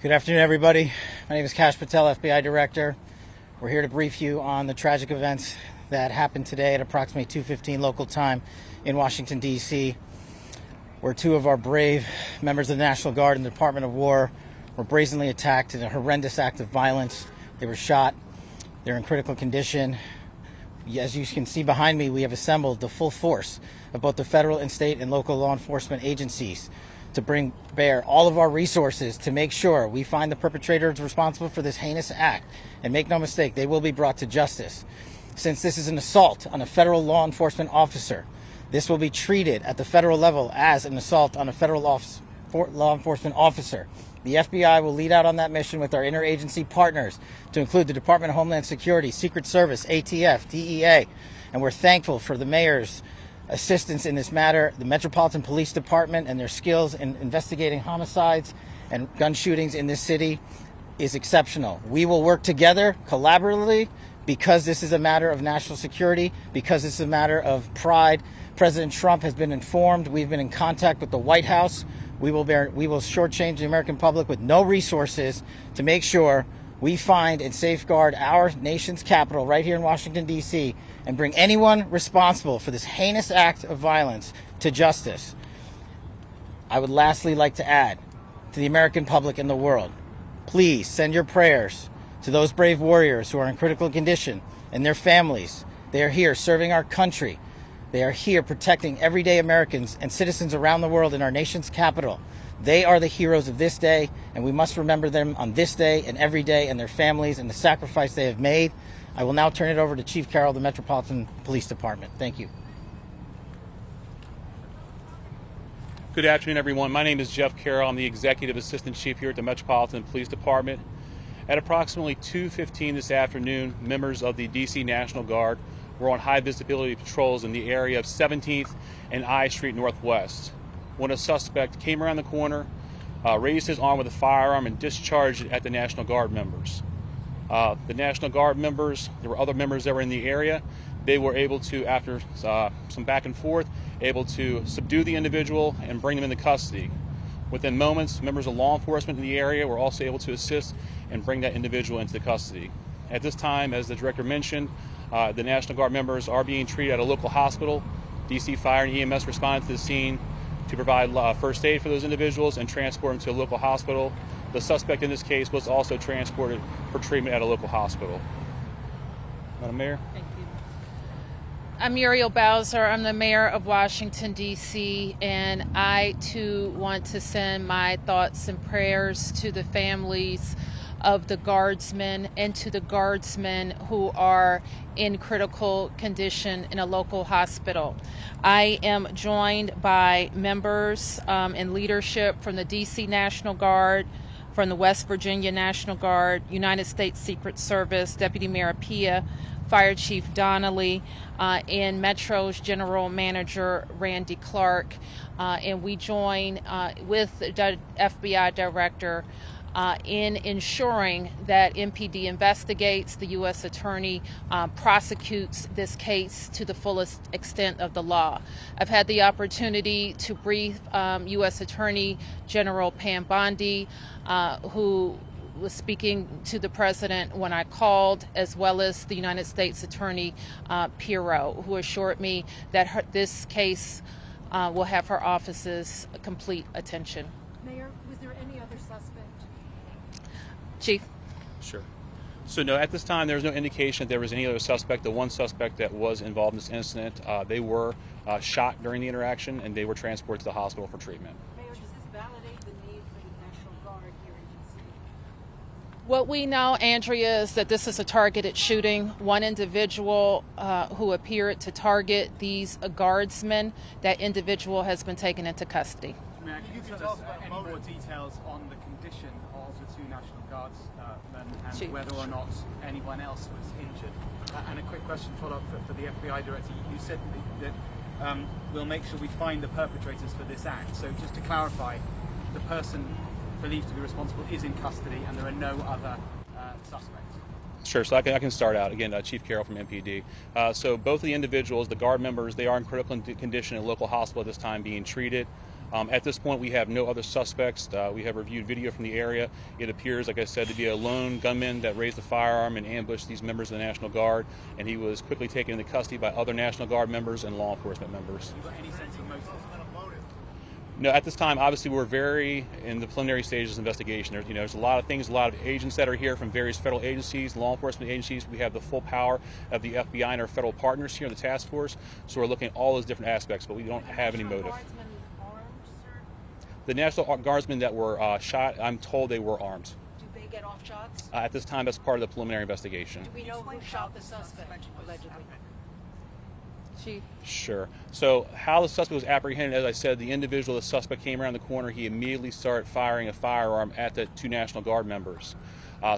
Good afternoon, everybody. My name is Kash Patel, FBI Director. We're here to brief you on the tragic events that happened today at approximately 2:15 local time in Washington, D.C., where two of our brave members of the National Guard and the Department of War were brazenly attacked in a horrendous act of violence. They were shot. They're in critical condition. As you can see behind me, we have assembled the full force of both the federal and state and local law enforcement agencies to bring bear all of our resources to make sure we find the perpetrators responsible for this heinous act. And make no mistake, they will be brought to justice. Since this is an assault on a federal law enforcement officer, this will be treated at the federal level as an assault on a federal law enforcement officer. The FBI will lead out on that mission with our interagency partners to include the Department of Homeland Security, Secret Service, ATF, DEA, and we're thankful for the mayor's assistance in this matter, the Metropolitan Police Department and their skills in investigating homicides and gun shootings in this city is exceptional. We will work together collaboratively because this is a matter of national security, because this is a matter of pride. President Trump has been informed. We've been in contact with the White House. We will shortchange the American public with no resources to make sure we find and safeguard our nation's capital right here in Washington, D.C., and bring anyone responsible for this heinous act of violence to justice. I would lastly like to add to the American public and the world, please send your prayers to those brave warriors who are in critical condition and their families. They are here serving our country. They are here protecting everyday Americans and citizens around the world in our nation's capital. They are the heroes of this day, and we must remember them on this day and every day, and their families and the sacrifice they have made. I will now turn it over to Chief Carroll of the Metropolitan Police Department. Thank you. Good afternoon, everyone. My name is Jeff Carroll. I'm the Executive Assistant Chief here at the Metropolitan Police Department. At approximately 2:15 this afternoon, members of the D.C. National Guard were on high visibility patrols in the area of 17th and I Street Northwest when a suspect came around the corner, raised his arm with a firearm, and discharged it at the National Guard members. The National Guard members, there were other members that were in the area. They were able to, after some back and forth, able to subdue the individual and bring him into custody. Within moments, members of law enforcement in the area were also able to assist and bring that individual into custody. At this time, as the director mentioned, the National Guard members are being treated at a local hospital. DC Fire and EMS responded to the scene to provide first aid for those individuals and transport them to a local hospital. The suspect in this case was also transported for treatment at a local hospital. Madam Mayor? Thank you. I'm Muriel Bowser. I'm the mayor of Washington, D.C., and I, too, want to send my thoughts and prayers to the families of the guardsmen and to the guardsmen who are in critical condition in a local hospital. I am joined by members and leadership from the D.C. National Guard, from the West Virginia National Guard, United States Secret Service, Deputy Mayor Pia, Fire Chief Donnelly, and Metro's General Manager Randy Clark. And we join with the FBI Director in ensuring that MPD investigates, the U.S. Attorney prosecutes this case to the fullest extent of the law. I've had the opportunity to brief U.S. Attorney General Pam Bondi, who was speaking to the president when I called, as well as the United States Attorney Pirro, who assured me that this case will have her office's complete attention. Mayor, was there any other suspect? Chief? Sure. So no, at this time, there was no indication that there was any other suspect. The one suspect that was involved in this incident, they were shot during the interaction, and they were transported to the hospital for treatment. Mayor, does this validate the need for the National Guard here in D.C.? What we know, Andrea, is that this is a targeted shooting. One individual who appeared to target these guardsmen, that individual has been taken into custody. Mayor, can you tell us any more details on the condition of the two National Guardsmen and whether or not anyone else was injured? And a quick question follow-up for the FBI Director. You said that we'll make sure we find the perpetrators for this act. So just to clarify, the person believed to be responsible is in custody and there are no other suspects? Sure, so I can start out. Again, Chief Carroll from MPD. So both of the individuals, the guard members, they are in critical condition in a local hospital at this time being treated. At this point, we have no other suspects. We have reviewed video from the area. It appears, like I said, to be a lone gunman that raised a firearm and ambushed these members of the National Guard, and he was quickly taken into custody by other National Guard members and law enforcement members. You got any sense of motive? No, at this time, obviously, we're very in the preliminary stages of investigation. There's a lot of things, a lot of agents that are here from various federal agencies, law enforcement agencies. We have the full power of the FBI and our federal partners here in the task force. So we're looking at all those different aspects, but we don't have any motive. The National Guardsmen that were shot, I'm told they were armed. Did they get off shots? At this time, that's part of the preliminary investigation. Do we know who shot the suspect, allegedly? Chief. Sure. So how the suspect was apprehended, as I said, the individual, the suspect came around the corner. He immediately started firing a firearm at the two National Guard members.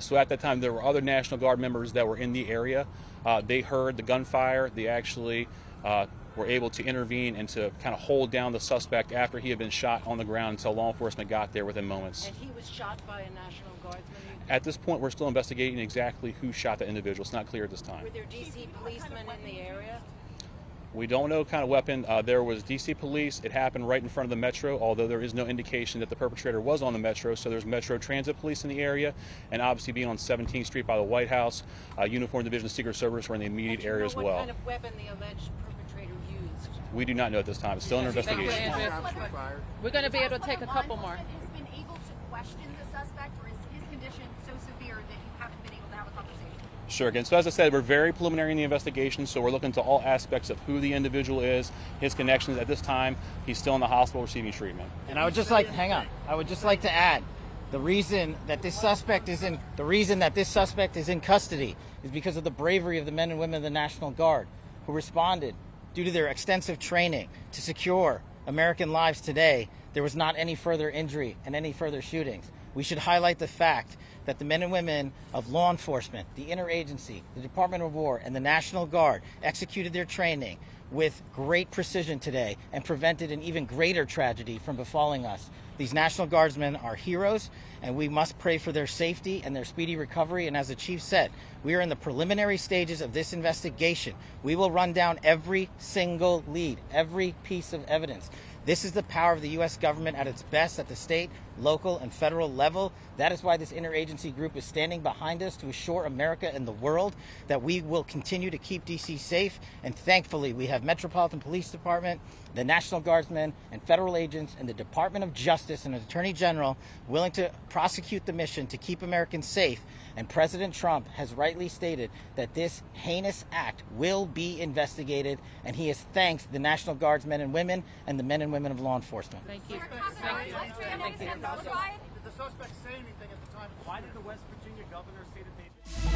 So at that time, there were other National Guard members that were in the area. They heard the gunfire. They actually were able to intervene and to kind of hold down the suspect after he had been shot on the ground until law enforcement got there within moments. And he was shot by a National Guardsman? At this point, we're still investigating exactly who shot the individual. It's not clear at this time. Were there D.C. policemen in the area? We don't know what kind of weapon. There was D.C. police. It happened right in front of the Metro, although there is no indication that the perpetrator was on the Metro. So there's Metro Transit Police in the area, and obviously being on 17th Street by the White House, Uniform Division of Secret Service were in the immediate area as well. What kind of weapon the alleged perpetrator used? We do not know at this time. It's still under investigation. We're going to be able to take a couple more. Has been able to question the suspect, or is his condition so severe that you haven't been able to have a conversation? Sure. Again, so as I said, we're very preliminary in the investigation, so we're looking to all aspects of who the individual is, his connections. At this time, he's still in the hospital receiving treatment. And I would just like, hang on. I would just like to add, the reason that this suspect is in custody is because of the bravery of the men and women of the National Guard who responded due to their extensive training to secure American lives today. There was not any further injury and any further shootings. We should highlight the fact that the men and women of law enforcement, the interagency, the Department of War, and the National Guard executed their training with great precision today and prevented an even greater tragedy from befalling us. These National Guardsmen are heroes, and we must pray for their safety and their speedy recovery. And as the chief said, we are in the preliminary stages of this investigation. We will run down every single lead, every piece of evidence. This is the power of the U.S. government at its best at the state, local, and federal level. That is why this interagency group is standing behind us to assure America and the world that we will continue to keep D.C. safe. And thankfully, we have Metropolitan Police Department, the National Guardsmen, and federal agents, and the Department of Justice and Attorney General willing to prosecute the mission to keep Americans safe. And President Trump has rightly stated that this heinous act will be investigated, and he has thanked the National Guardsmen and women and the men and women of law enforcement. Thank you. Thank you. Did the suspect say anything at the time? Why did the West Virginia governor say that they...